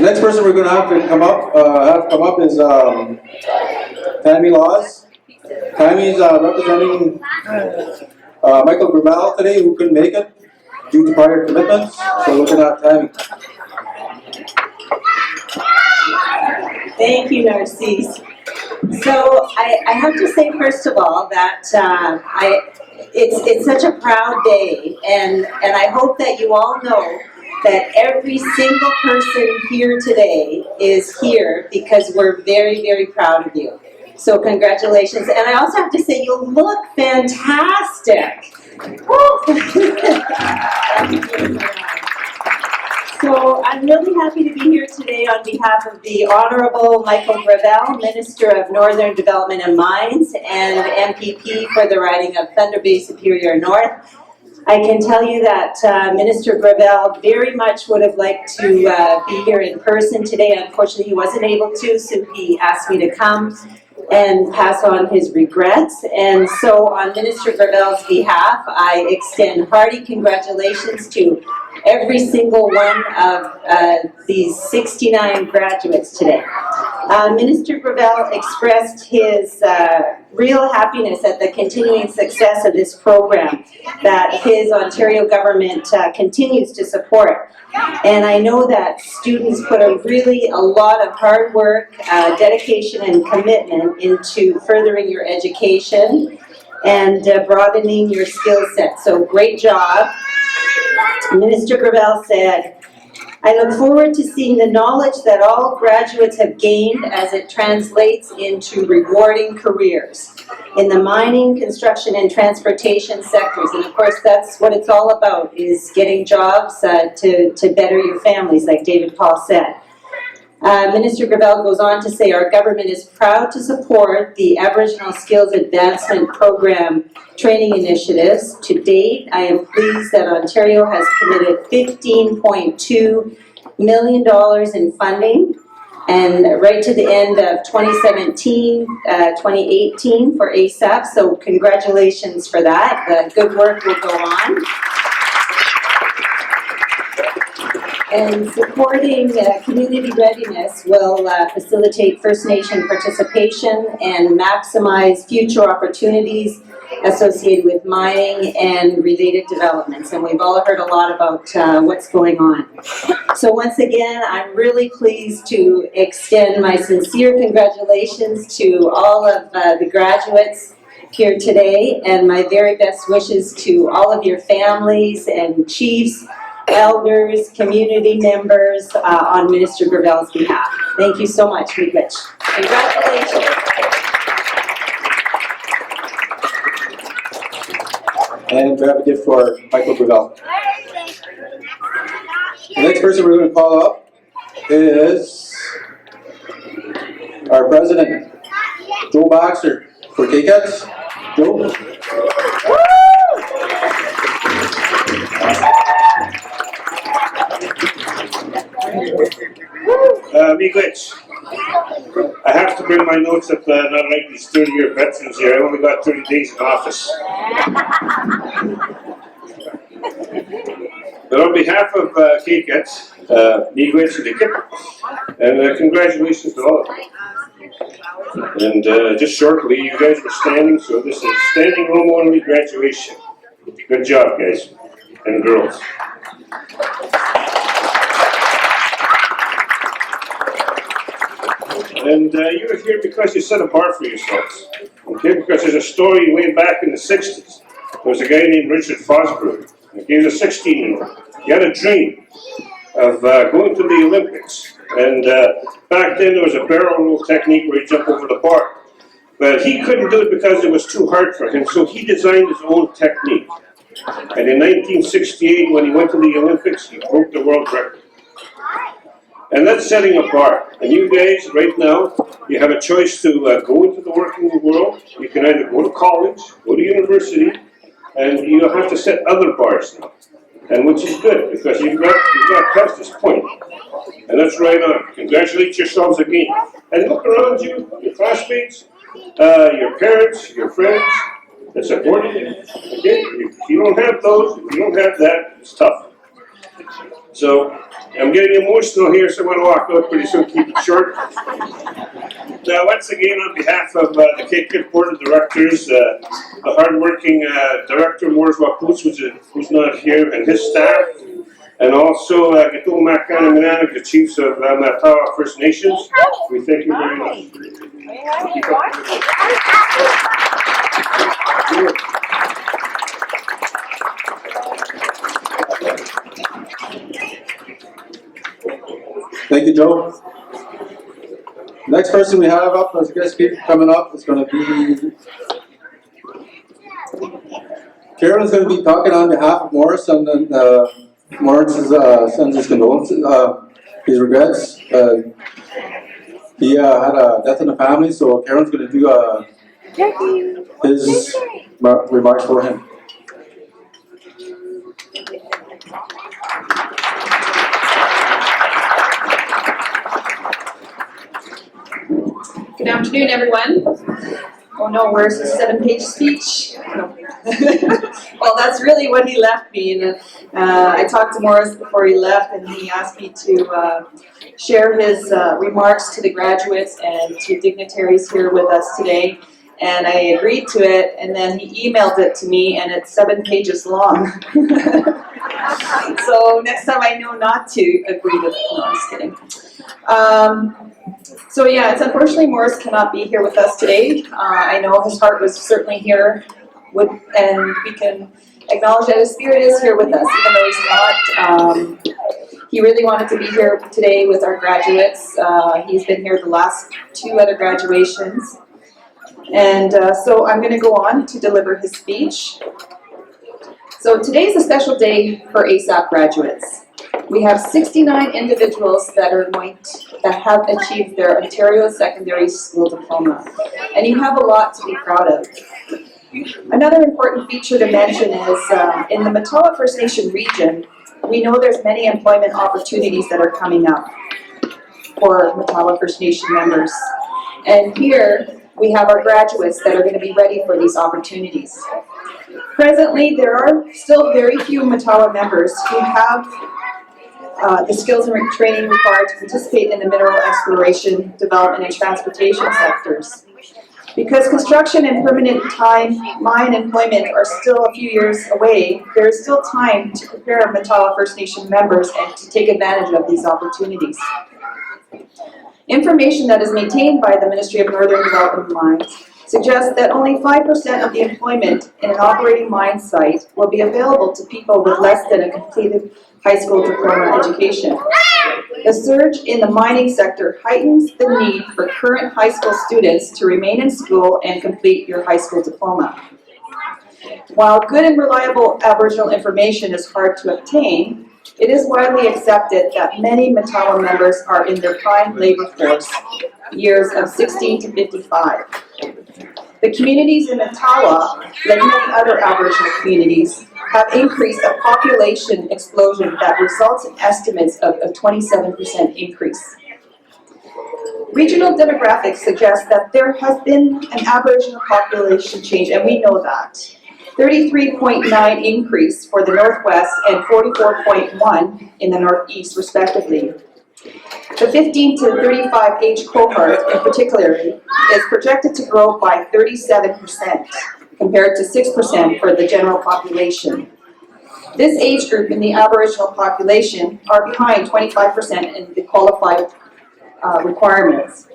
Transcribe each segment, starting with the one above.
next person we're going to have come up is Tammy Laws. Tammy's representing Michael Gravel today, who couldn't make it due to prior commitments. So we're going to have Tammy. Thank you, Narcisse. So I have to say, first of all, that it's such a proud day, and I hope that you all know that every single person here today is here because we're very, very proud of you. So congratulations. And I also have to say, you look fantastic. So I'm really happy to be here today on behalf of the Honorable Michael Gravel, Minister of Northern Development and Mines and MPP for the riding of Thunder Bay Superior North. I can tell you that Minister Gravel very much would have liked to be here in person today. Unfortunately, he wasn't able to, so he asked me to come and pass on his regrets. And so on Minister Gravel's behalf, I extend hearty congratulations to every single one of these 69 graduates today. Minister Gravel expressed his real happiness at the continuing success of this program that his Ontario government continues to support. And I know that students put a lot of hard work, dedication and commitment into furthering your education and broadening your skill set. So great job. Minister Gravel said, I look forward to seeing the knowledge that all graduates have gained as it translates into rewarding careers in the mining, construction, and transportation sectors. And of course, that's what it's all about, is getting jobs to better your families, like David Paul said. Minister Gravel goes on to say, our government is proud to support the Aboriginal Skills Advancement Program training initiatives. To date, I am pleased that Ontario has committed $15.2 million in funding, and right to the end of 2017, 2018 for ASAP, so congratulations for that. The good work will go on. And supporting community readiness will facilitate First Nation participation and maximize future opportunities associated with mining and related developments. And we've all heard a lot about what's going on. So once again, I'm really pleased to extend my sincere congratulations to all of the graduates here today, and my very best wishes to all of your families and chiefs, elders, community members on Minister Gravel's behalf. Thank you so much, Miigwech. Congratulations. And we have a gift for Michael Gravel. The next person we're going to call up is our president, Joe Boxer, for KKETS. Joe. Miigwech, I have to bring my notes up, not like these 30-year veterans here. I only got 30 days in office. But on behalf of KKETS, Miigwech and the KIP, and congratulations to all of you. And just shortly, you guys were standing, so this is standing room only graduation. Good job, guys and girls. And you were here because you set a bar for yourselves. Okay, because there's a story way back in the 60s. There was a guy named Richard Fosbury. He was a 16-year-old. He had a dream of going to the Olympics. And back then there was a barrel roll technique where he jumped over the bar. But he couldn't do it because it was too hard for him, so he designed his own technique. And in 1968, when he went to the Olympics, he broke the world record. And that's setting a bar. And you guys, right now, you have a choice to go into the working world. You can either go to college, go to university, and you don't have to set other bars now. And which is good, because you've got past this point. And that's right on. Congratulate yourselves again. And look around you, your classmates, your parents, your friends that support you. Okay? If you don't have those, if you don't have that, it's tough. So I'm getting emotional here, so I'm going to walk out pretty soon, keep it short. Now, once again, on behalf of the KKETS Board of Directors, the hardworking Director Morris Wapus, who's not here, and his staff, and also Gito Makana Manana, the chiefs of Matawa First Nations, we thank you very much. Thank you, Joe. Next person we have up as a guest speaker coming up is going to be Karen's going to be talking on behalf of Morris, and then Morris sends his condolences, his regrets. He had a death in the family, so Karen's going to do his remarks for him. Good afternoon, everyone. Oh no, where's the 7-page speech? No. Well, that's really what he left me. And I talked to Morris before he left, and he asked me to share his remarks to the graduates and to dignitaries here with us today. And I agreed to it, and then he emailed it to me, and it's 7 pages long. So next time I know not to agree with it. No, I'm just kidding. So yeah, it's unfortunately Morris cannot be here with us today. I know his heart was certainly here, and we can acknowledge that his spirit is here with us, even though he's not. He really wanted to be here today with our graduates. He's been here the last 2 other graduations. And so I'm going to go on to deliver his speech. So today's a special day for ASAP graduates. We have 69 individuals that have achieved their Ontario Secondary School Diploma, and you have a lot to be proud of. Another important feature to mention is in the Matawa First Nation region, we know there's many employment opportunities that are coming up for Matawa First Nation members. And here we have our graduates that are going to be ready for these opportunities. Presently, there are still very few Matawa members who have the skills and training required to participate in the mineral exploration, development, and transportation sectors. Because construction and permanent mine employment are still a few years away, there is still time to prepare Matawa First Nation members and to take advantage of these opportunities. Information that is maintained by the Ministry of Northern Development and Mines suggests that only 5% of the employment in an operating mine site will be available to people with less than a completed high school diploma education. The surge in the mining sector heightens the need for current high school students to remain in school and complete your high school diploma. While good and reliable Aboriginal information is hard to obtain, it is widely accepted that many Matawa members are in their prime labor force, years of 16 to 55. The communities in Matawa, like many other Aboriginal communities, have increased a population explosion that results in estimates of a 27% increase. Regional demographics suggest that there has been an Aboriginal population change, and we know that. 33.9 increase for the Northwest and 44.1 in the Northeast, respectively. The 15 to 35 age cohort, in particular, is projected to grow by 37%, compared to 6% for the general population. This age group in the Aboriginal population are behind 25% in the qualified requirements.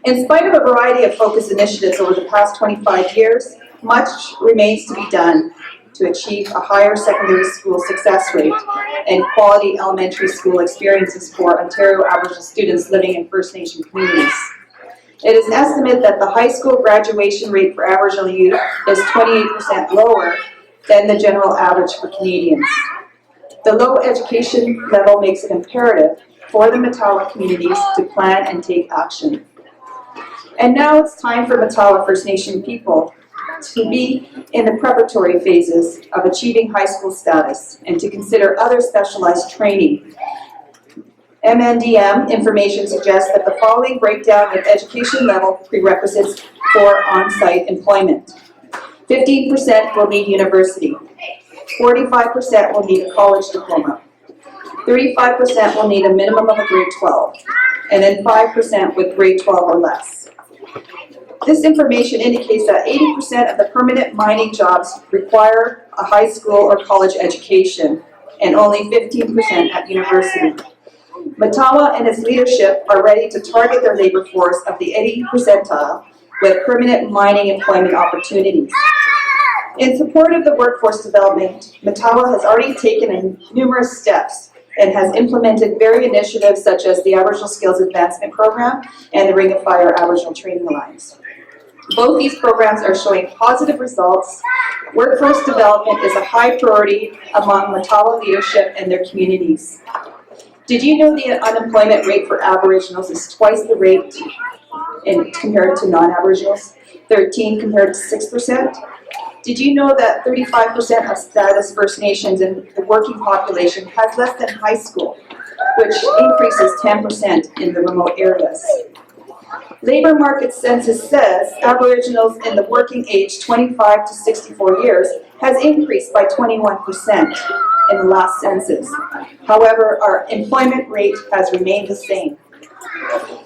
In spite of a variety of focus initiatives over the past 25 years, much remains to be done to achieve a higher secondary school success rate and quality elementary school experiences for Ontario Aboriginal students living in First Nation communities. It is an estimate that the high school graduation rate for Aboriginal youth is 28% lower than the general average for Canadians. The low education level makes it imperative for the Matawa communities to plan and take action. And now it's time for Matawa First Nation people to be in the preparatory phases of achieving high school status and to consider other specialized training. MNDM information suggests that the following breakdown of education level prerequisites for on-site employment. 15% will need university, 45% will need a college diploma, 35% will need a minimum of a grade 12, and then 5% with grade 12 or less. This information indicates that 80% of the permanent mining jobs require a high school or college education, and only 15% at university. Matawa and its leadership are ready to target their labor force of the 80th percentile with permanent mining employment opportunities. In support of the workforce development, Matawa has already taken numerous steps and has implemented various initiatives such as the Aboriginal Skills Advancement Program and the Ring of Fire Aboriginal Training Alliance. Both these programs are showing positive results. Workforce development is a high priority among Matawa leadership and their communities. Did you know the unemployment rate for Aboriginals is twice the rate compared to non-Aboriginals? 13 compared to 6%? Did you know that 35% of status First Nations in the working population has less than high school, which increases 10% in the remote areas? Labor market census says Aboriginals in the working age 25 to 64 years has increased by 21% in the last census. However, our employment rate has remained the same.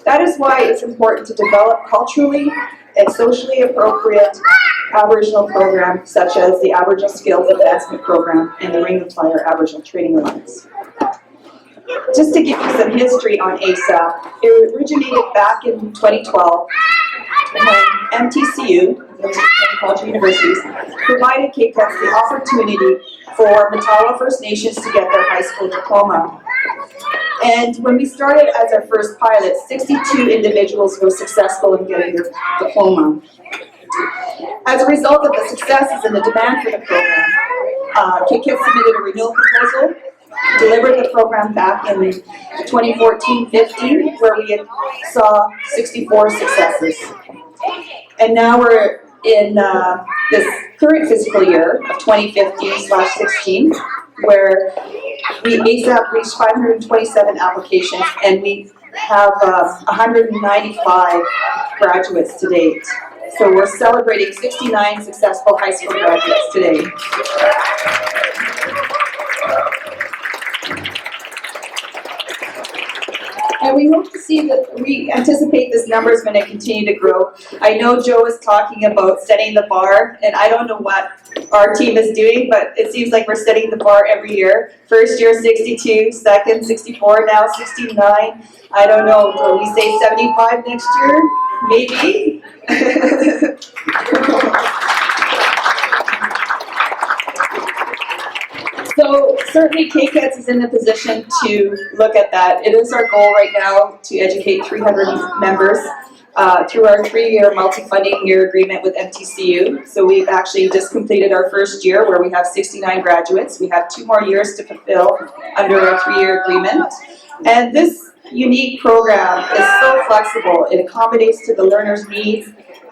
That is why it's important to develop culturally and socially appropriate Aboriginal programs such as the Aboriginal Skills Advancement Program and the Ring of Fire Aboriginal Training Alliance. Just to give you some history on ASAP, it originated back in 2012 when MTCU, Agriculture Universities, provided KKETS the opportunity for Matawa First Nations to get their high school diploma. And when we started as our first pilot, 62 individuals were successful in getting their diploma. As a result of the successes and the demand for the program, KKETS submitted a renewal proposal, delivered the program back in 2014-15, where we saw 64 successes. And now we're in this current fiscal year of 2015/16, where we ASAP reached 527 applications, and we have 195 graduates to date. So we're celebrating 69 successful high school graduates today. And we hope to see that, we anticipate this number is going to continue to grow. I know Joe is talking about setting the bar, and I don't know what our team is doing, but it seems like we're setting the bar every year. First year 62, second 64, now 69. I don't know, will we say 75 next year? Maybe? So certainly KKETS is in the position to look at that. It is our goal right now to educate 300 members through our 3-year multi-funding year agreement with MTCU. So we've actually just completed our first year where we have 69 graduates. We have 2 more years to fulfill under our 3-year agreement. And this unique program is so flexible. It accommodates to the learner's needs.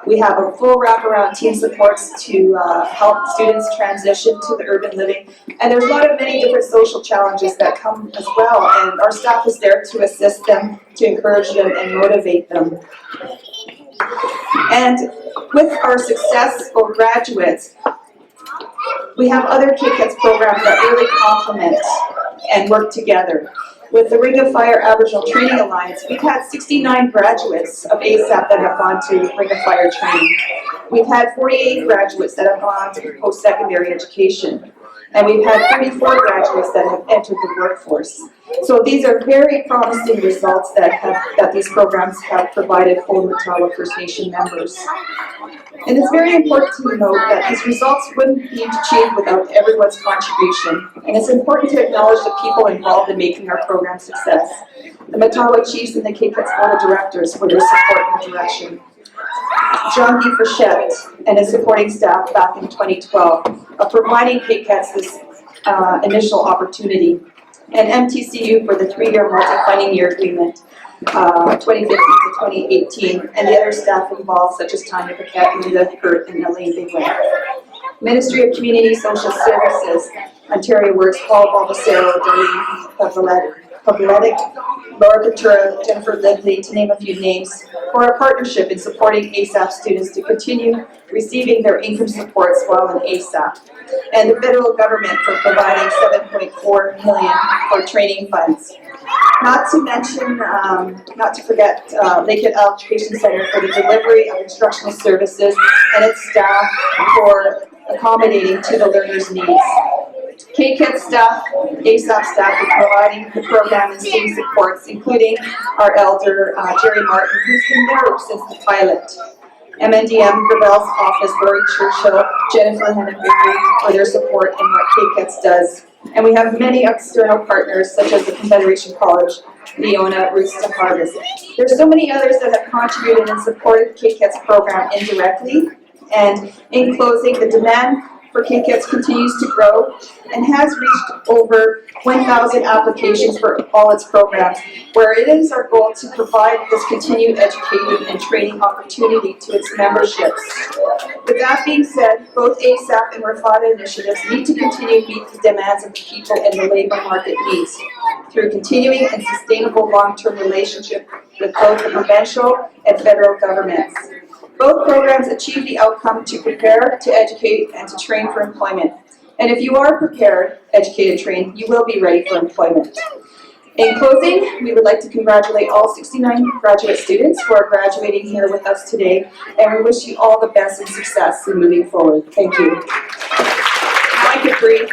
We have a full wraparound team supports to help students transition to the urban living. And there's many different social challenges that come as well. And our staff is there to assist them, to encourage them and motivate them. And with our successful graduates, we have other KKETS programs that really complement and work together. With the Ring of Fire Aboriginal Training Alliance, we've had 69 graduates of ASAP that have gone to Ring of Fire training. We've had 48 graduates that have gone to post-secondary education. And we've had 34 graduates that have entered the workforce. So these are very promising results that these programs have provided for Matawa First Nation members. And it's very important to note that these results wouldn't be achieved without everyone's contribution. And it's important to acknowledge the people involved in making our program success. The Matawa Chiefs and the KKETS Board of Directors for their support and direction. John D. Frechette and his supporting staff back in 2012 of providing KKETS this initial opportunity. And MTCU for the 3-year multi-funding year agreement, 2015 to 2018, and the other staff involved, such as Tanya Paquette, Linda Hurt, and Elaine Bigway. Ministry of Community Social Services, Ontario Works, Paul Baldessaro, Darlene Pavolette, Pavletic, Laura Petura, Jennifer Lidley, to name a few names, for a partnership in supporting ASAP students to continue receiving their income supports while in ASAP, and the federal government for providing $7.4 million for training funds. Not to mention, not to forget Lakehead Education Center for the delivery of instructional services and its staff for accommodating to the learners' needs. KKETS staff, ASAP staff are providing the program and student supports, including our elder, Jerry Martin, who's been there since the pilot. MNDM, Gravel's office, Lori Churchill, Jennifer Henneberry for their support in what KKETS does. And we have many external partners such as the Confederation College, Leona, Roots to Harvest. There's so many others that have contributed and supported the KKETS program indirectly. And in closing, the demand for KKETS continues to grow and has reached over 1,000 applications for all its programs, where it is our goal to provide this continued educating and training opportunity to its memberships. With that being said, both ASAP and RFADA initiatives need to continue to meet the demands of the people and the labor market needs through continuing and sustainable long-term relationship with both the provincial and federal governments. Both programs achieve the outcome to prepare, to educate, and to train for employment. And if you are prepared, educated, trained, you will be ready for employment. In closing, we would like to congratulate all 69 graduate students who are graduating here with us today, and we wish you all the best and success in moving forward. Thank you. Now I could breathe.